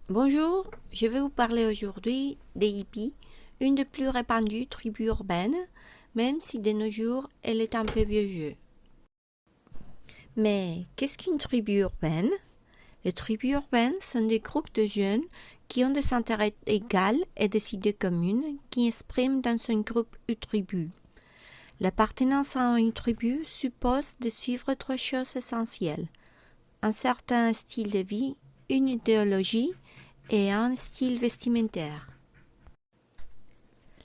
Bonjour, je vais vous parler aujourd'hui des hippies, une des plus répandues tribus urbaines, même si de nos jours elle est un peu vieux jeu. Mais qu'est-ce qu'une tribu urbaine? Les tribus urbaines sont des groupes de jeunes qui ont des intérêts égaux et des idées communes qui expriment dans un groupe ou tribu. L'appartenance à une tribu suppose de suivre trois choses essentielles: un certain style de vie, une idéologie et un style vestimentaire.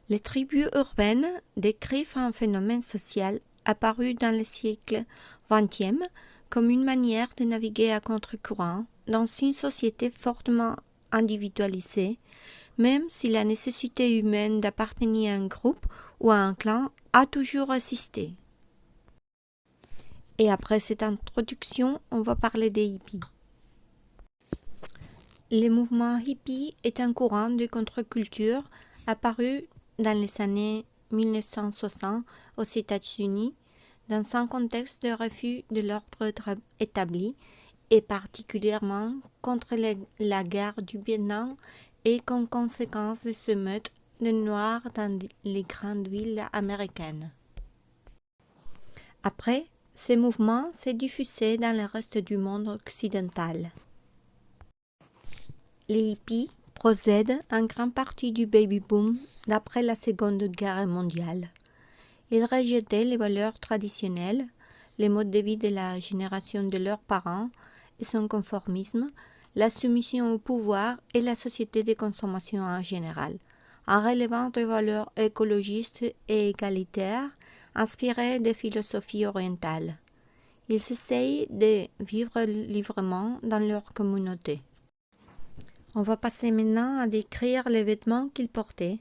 Les tribus urbaines décrivent un phénomène social apparu dans le siècle XX comme une manière de naviguer à contre-courant dans une société fortement individualisée, même si la nécessité humaine d'appartenir à un groupe ou à un clan a toujours existé. Et après cette introduction, on va parler des hippies. Le mouvement hippie est un courant de contre-culture apparu dans les années 1960 aux États-Unis dans un contexte de refus de l'ordre établi et particulièrement contre la guerre du Vietnam et comme conséquence de ce meute de Noirs dans les grandes villes américaines. Après, ce mouvement s'est diffusé dans le reste du monde occidental. Les hippies procèdent en grande partie du baby-boom d'après la Seconde Guerre mondiale. Ils rejetaient les valeurs traditionnelles, les modes de vie de la génération de leurs parents et son conformisme, la soumission au pouvoir et la société de consommation en général, en relevant des valeurs écologistes et égalitaires inspirées des philosophies orientales. Ils essayent de vivre librement dans leur communauté. On va passer maintenant à décrire les vêtements qu'ils portaient.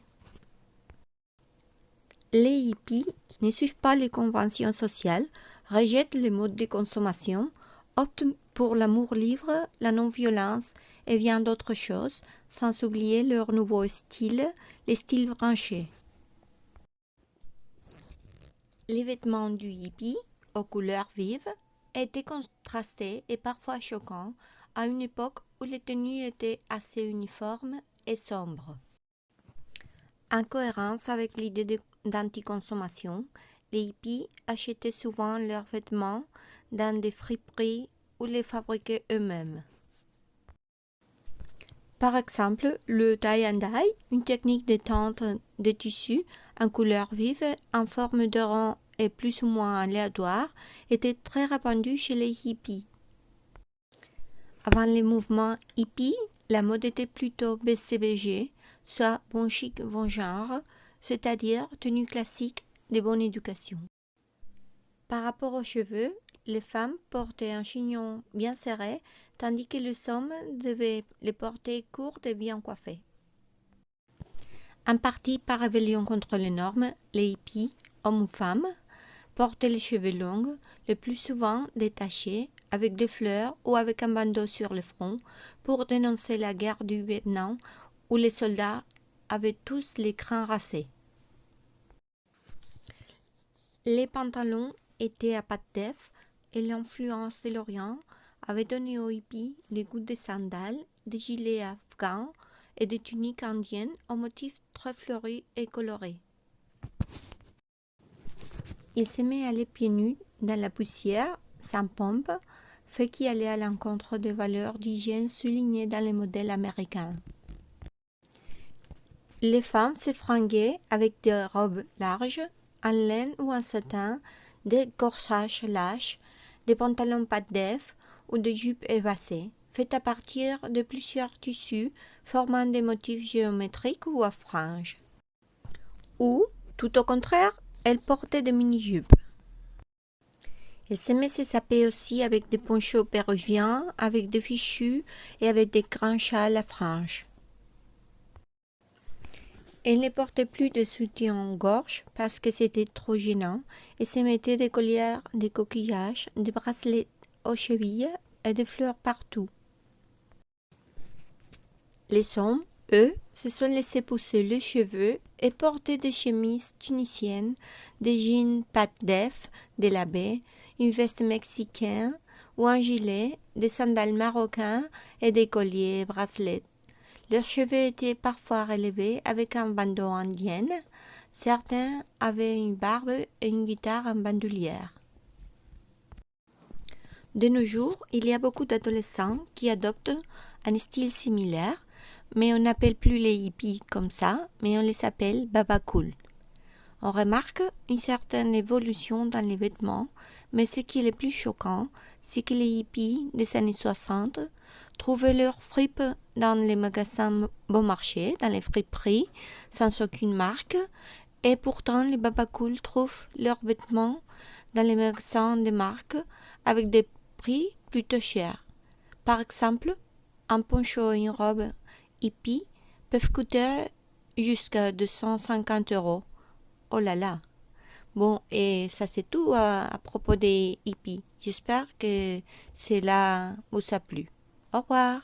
Les hippies ne suivent pas les conventions sociales, rejettent les modes de consommation, optent pour l'amour libre, la non-violence et bien d'autres choses, sans oublier leur nouveau style, les styles branchés. Les vêtements du hippie, aux couleurs vives, étaient contrastés et parfois choquants à une époque où les tenues étaient assez uniformes et sombres. En cohérence avec l'idée d'anticonsommation, les hippies achetaient souvent leurs vêtements dans des friperies ou les fabriquaient eux-mêmes. Par exemple, le tie-and-dye, une technique de teinte de tissu en couleur vive, en forme de rond et plus ou moins aléatoire, était très répandue chez les hippies. Avant les mouvements hippies, la mode était plutôt BCBG, soit bon chic, bon genre, c'est-à-dire tenue classique de bonne éducation. Par rapport aux cheveux, les femmes portaient un chignon bien serré, tandis que les hommes devaient les porter courts et bien coiffés. En partie par rébellion contre les normes, les hippies, hommes ou femmes, portaient les cheveux longs, le plus souvent détachés, avec des fleurs ou avec un bandeau sur le front, pour dénoncer la guerre du Vietnam où les soldats avaient tous les crânes rasés. Les pantalons étaient à pattes d'œuf et l'influence de l'Orient avait donné aux hippies le goût des sandales, des gilets afghans et des tuniques indiennes aux motifs très fleuris et colorés. Ils s'aimaient aller pieds nus dans la poussière, sans pompe, fait qui allait à l'encontre des valeurs d'hygiène soulignées dans les modèles américains. Les femmes se fringuaient avec des robes larges, en laine ou en satin, des corsages lâches, des pantalons pattes d'œuf ou des jupes évasées, faites à partir de plusieurs tissus formant des motifs géométriques ou à franges. Ou, tout au contraire, elles portaient des mini-jupes. Elles aimaient se saper aussi avec des ponchos péruviens, avec des fichus et avec des grands châles à franges. Elles ne portaient plus de soutien-gorge parce que c'était trop gênant et se mettaient des colliers, des coquillages, des bracelets aux chevilles et des fleurs partout. Les hommes, eux, se sont laissés pousser les cheveux et portaient des chemises tunisiennes, des jeans pattes d'œuf, des labés, une veste mexicaine ou un gilet, des sandales marocains et des colliers et bracelets. Leurs cheveux étaient parfois relevés avec un bandeau indien. Certains avaient une barbe et une guitare en bandoulière. De nos jours, il y a beaucoup d'adolescents qui adoptent un style similaire, mais on n'appelle plus les hippies comme ça, mais on les appelle babacool. On remarque une certaine évolution dans les vêtements, mais ce qui est le plus choquant, c'est que les hippies des années 60 trouvaient leurs fripes dans les magasins bon marché, dans les friperies, sans aucune marque, et pourtant les babacools trouvent leurs vêtements dans les magasins de marque avec des prix plutôt chers. Par exemple, un poncho et une robe hippie peuvent coûter jusqu'à 250 euros. Oh là là. Bon, et ça c'est tout à propos des hippies. J'espère que cela vous a plu. Au revoir.